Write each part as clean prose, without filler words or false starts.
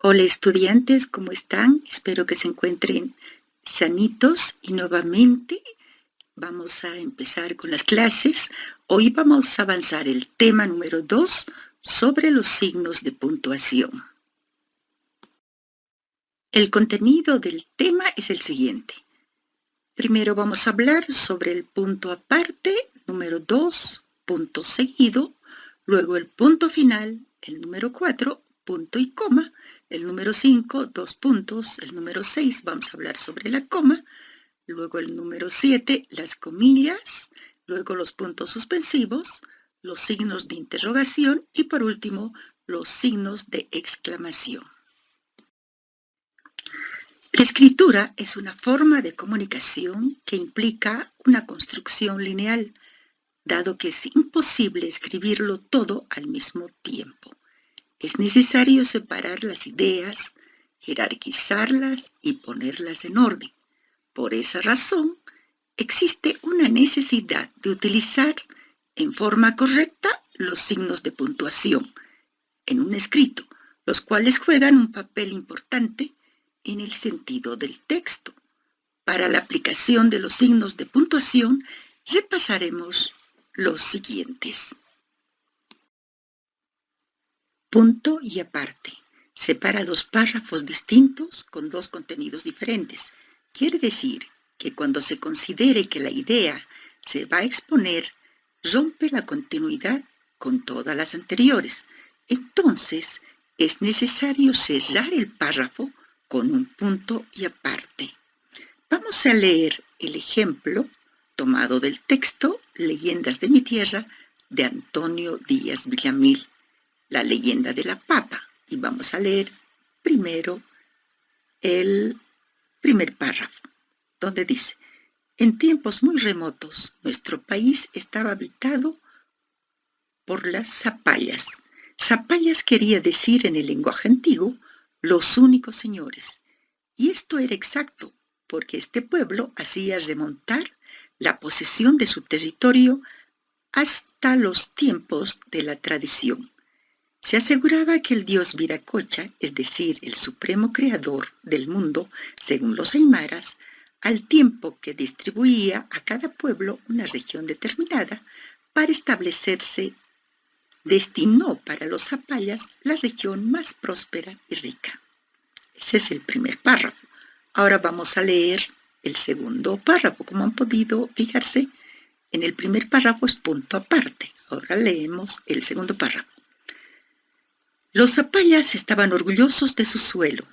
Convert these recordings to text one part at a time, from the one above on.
Hola estudiantes, ¿cómo están? Espero que se encuentren sanitos y nuevamente vamos a empezar con las clases. Hoy vamos a avanzar el tema número 2 sobre los signos de puntuación. El contenido del tema es el siguiente. Primero vamos a hablar sobre el punto aparte, número 2, punto seguido, luego el punto final, el número 4, punto y coma, el número 5, 2 puntos, el número 6, vamos a hablar sobre la coma, luego el número 7, las comillas, luego los puntos suspensivos, los signos de interrogación y por último, los signos de exclamación. La escritura es una forma de comunicación que implica una construcción lineal, dado que es imposible escribirlo todo al mismo tiempo. Es necesario separar las ideas, jerarquizarlas y ponerlas en orden. Por esa razón, existe una necesidad de utilizar en forma correcta los signos de puntuación en un escrito, los cuales juegan un papel importante en el sentido del texto. Para la aplicación de los signos de puntuación, repasaremos los siguientes. Punto y aparte. Separa dos párrafos distintos con dos contenidos diferentes. Quiere decir que cuando se considere que la idea se va a exponer, rompe la continuidad con todas las anteriores. Entonces, es necesario cerrar el párrafo con un punto y aparte. Vamos a leer el ejemplo tomado del texto Leyendas de mi tierra de Antonio Díaz Villamil, la leyenda de la papa, y vamos a leer primero el primer párrafo, donde dice: en tiempos muy remotos, nuestro país estaba habitado por las zapallas. Zapallas quería decir en el lenguaje antiguo los únicos señores. Y esto era exacto, porque este pueblo hacía remontar la posesión de su territorio hasta los tiempos de la tradición. Se aseguraba que el dios Viracocha, es decir, el supremo creador del mundo, según los aymaras, al tiempo que distribuía a cada pueblo una región determinada para establecerse, destinó para los zapallas la región más próspera y rica. Ese es el primer párrafo. Ahora vamos a leer el segundo párrafo. Como han podido fijarse, en el primer párrafo es punto aparte. Ahora leemos el segundo párrafo. Los zapallas estaban orgullosos de su suelo.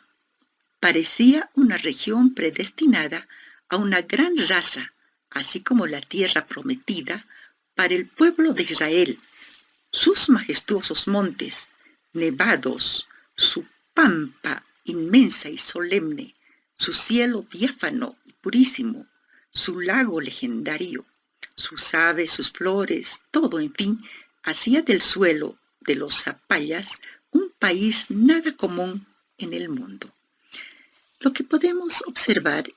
Parecía una región predestinada a una gran raza, así como la tierra prometida para el pueblo de Israel. Sus majestuosos montes, nevados, su pampa inmensa y solemne, su cielo diáfano y purísimo, su lago legendario, sus aves, sus flores, todo, en fin, hacía del suelo de los zapallas un país nada común en el mundo. Lo que podemos observar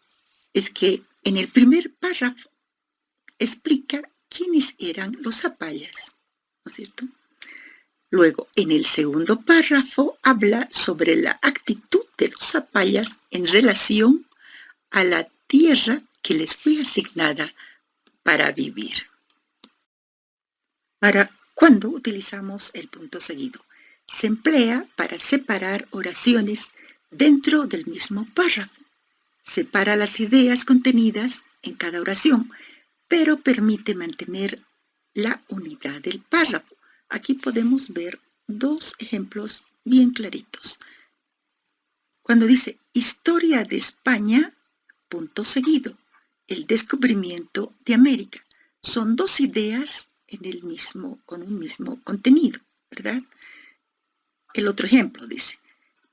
es que en el primer párrafo explica quiénes eran los zapallas, ¿no es cierto? Luego, en el segundo párrafo, habla sobre la actitud de los zapallas en relación a la tierra que les fue asignada para vivir. Ahora, ¿cuándo utilizamos el punto seguido? Se emplea para separar oraciones dentro del mismo párrafo. Separa las ideas contenidas en cada oración, pero permite mantener la unidad del párrafo. Aquí podemos ver dos ejemplos bien claritos. Cuando dice Historia de España, punto seguido, el descubrimiento de América. Son dos ideas con un mismo contenido, ¿verdad? El otro ejemplo dice: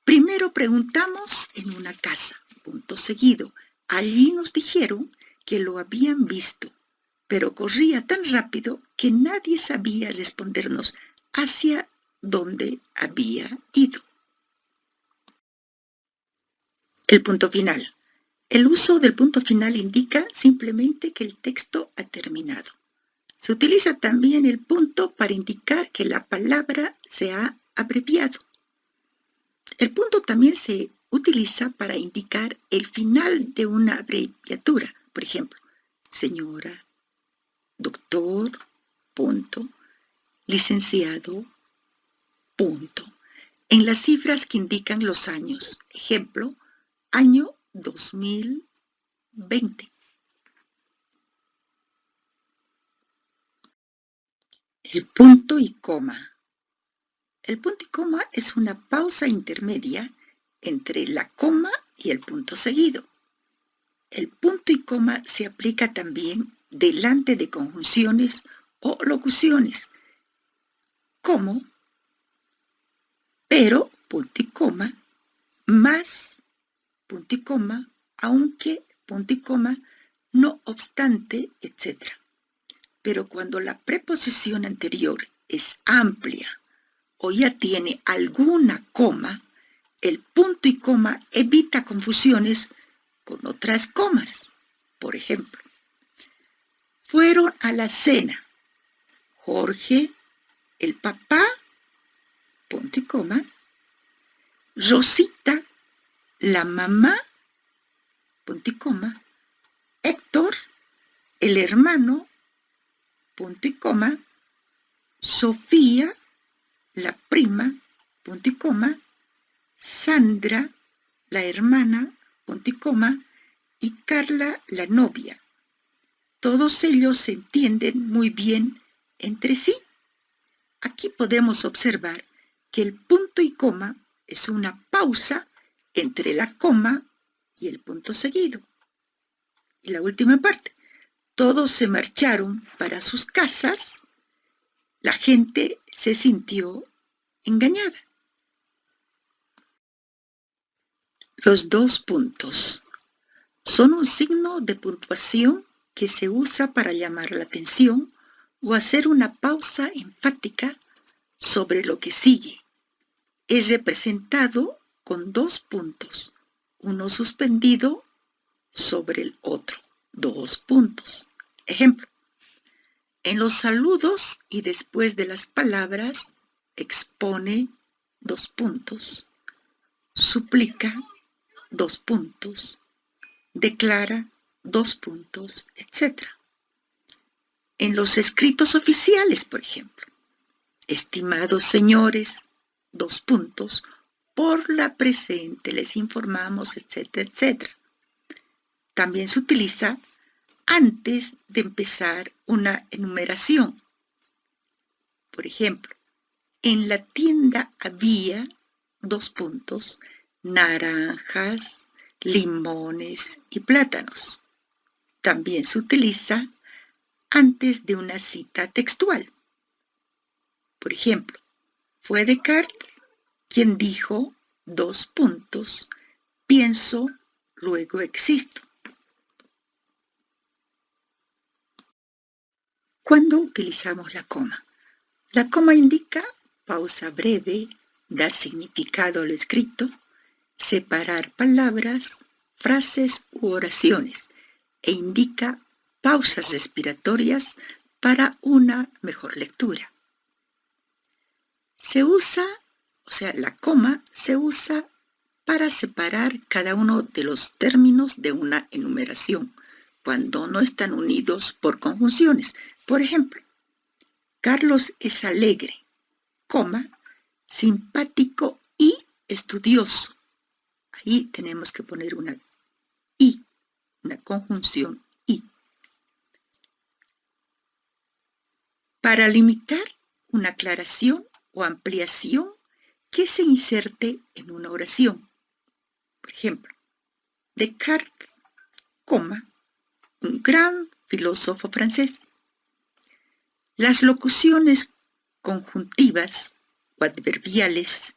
primero preguntamos en una casa, punto seguido. Allí nos dijeron que lo habían visto, pero corría tan rápido que nadie sabía respondernos hacia dónde había ido. El punto final. El uso del punto final indica simplemente que el texto ha terminado. Se utiliza también el punto para indicar que la palabra se ha abreviado. El punto también se utiliza para indicar el final de una abreviatura. Por ejemplo, señora, doctor, punto, licenciado, punto. En las cifras que indican los años. Ejemplo, año 2020. El punto y coma. El punto y coma es una pausa intermedia entre la coma y el punto seguido. El punto y coma se aplica también delante de conjunciones o locuciones, como pero, punto y coma, más, punto y coma, aunque, punto y coma, no obstante, etc. Pero cuando la preposición anterior es amplia o ya tiene alguna coma, el punto y coma evita confusiones con otras comas. Por ejemplo, fueron a la cena Jorge, el papá, punto y coma, Rosita, la mamá, punto y coma, Héctor, el hermano, punto y coma, Sofía, la prima, punto y coma, Sandra, la hermana, punto y coma, y Carla, la novia. Todos ellos se entienden muy bien entre sí. Aquí podemos observar que el punto y coma es una pausa entre la coma y el punto seguido. Y la última parte, todos se marcharon para sus casas, la gente se sintió engañada. Los dos puntos son un signo de puntuación que se usa para llamar la atención o hacer una pausa enfática sobre lo que sigue. Es representado con dos puntos, uno suspendido sobre el otro, dos puntos. Ejemplo, en los saludos y después de las palabras, expone dos puntos, suplica dos puntos, declara dos puntos, etc. En los escritos oficiales, por ejemplo, estimados señores, dos puntos, por la presente les informamos, etcétera, etcétera. También se utiliza antes de empezar una enumeración. Por ejemplo, en la tienda había dos puntos, naranjas, limones y plátanos. También se utiliza antes de una cita textual. Por ejemplo, fue Descartes quien dijo dos puntos, pienso, luego existo. ¿Cuándo utilizamos la coma? La coma indica pausa breve, dar significado a lo escrito, separar palabras, frases u oraciones e indica pausas respiratorias para una mejor lectura. La coma se usa para separar cada uno de los términos de una enumeración cuando no están unidos por conjunciones. Por ejemplo, Carlos es alegre, coma, simpático y estudioso. Ahí tenemos que poner una y, una conjunción y. Para limitar una aclaración o ampliación que se inserte en una oración. Por ejemplo, Descartes, coma, un gran filósofo francés. Las locuciones conjuntivas o adverbiales,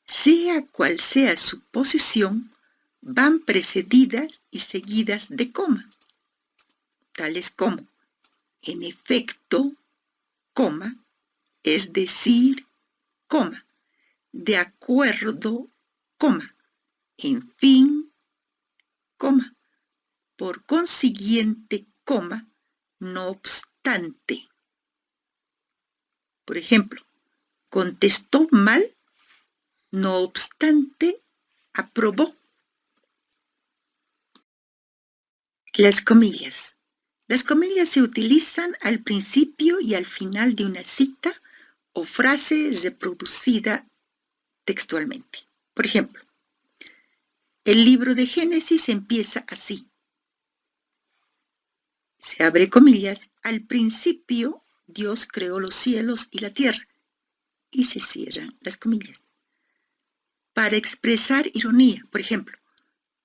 sea cual sea su posición, van precedidas y seguidas de coma, tales como, en efecto, coma, es decir, coma, de acuerdo, coma, en fin, coma, por consiguiente, coma, no obstante. Por ejemplo, contestó mal, No obstante, aprobó. Las comillas. Las comillas se utilizan al principio y al final de una cita o frase reproducida textualmente. Por ejemplo, el libro de Génesis empieza así. Se abre comillas, al principio Dios creó los cielos y la tierra, y se cierran las comillas. Para expresar ironía, por ejemplo,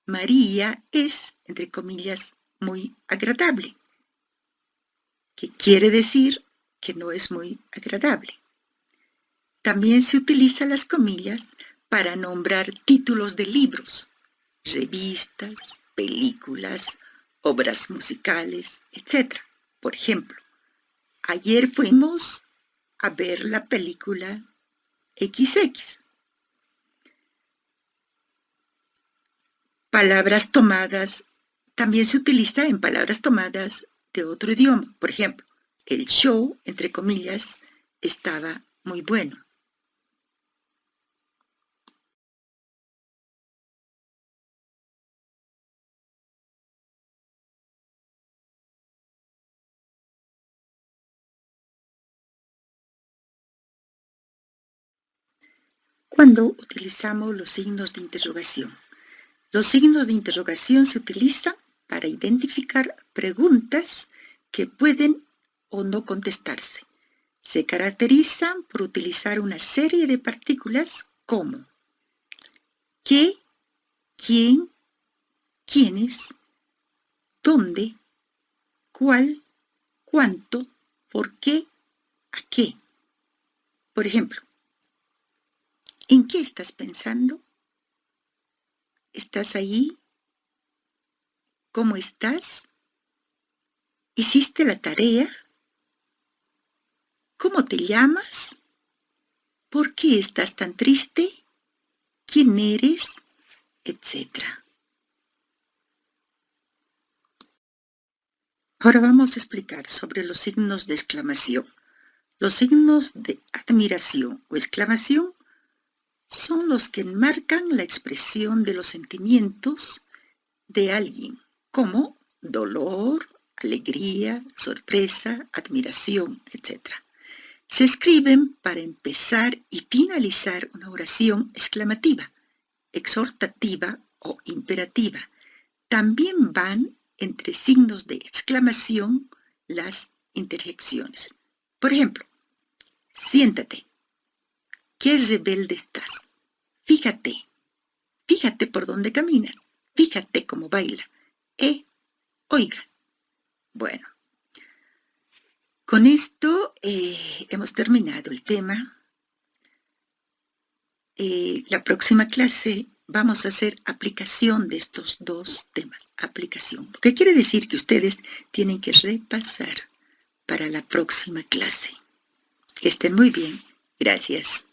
María es, entre comillas, muy agradable, que quiere decir que no es muy agradable. También se utilizan las comillas para nombrar títulos de libros, revistas, películas, obras musicales, etc. Por ejemplo, ayer fuimos a ver la película XX. Palabras tomadas, también se utiliza en palabras tomadas de otro idioma. Por ejemplo, el show, entre comillas, estaba muy bueno. Cuando utilizamos los signos de interrogación. Los signos de interrogación se utilizan para identificar preguntas que pueden o no contestarse. Se caracterizan por utilizar una serie de partículas como qué, quién, quiénes, dónde, cuál, cuánto, por qué, a qué. Por ejemplo, ¿en qué estás pensando? ¿Estás ahí? ¿Cómo estás? ¿Hiciste la tarea? ¿Cómo te llamas? ¿Por qué estás tan triste? ¿Quién eres? Etcétera. Ahora vamos a explicar sobre los signos de exclamación. Los signos de admiración o exclamación son los que enmarcan la expresión de los sentimientos de alguien, como dolor, alegría, sorpresa, admiración, etc. Se escriben para empezar y finalizar una oración exclamativa, exhortativa o imperativa. También van entre signos de exclamación las interjecciones. Por ejemplo, siéntate. Qué rebelde estás. Fíjate. Fíjate por dónde caminas. Fíjate cómo baila. Oiga. Bueno, con esto hemos terminado el tema. La próxima clase vamos a hacer aplicación de estos dos temas. Aplicación. Lo que quiere decir que ustedes tienen que repasar para la próxima clase. Que estén muy bien. Gracias.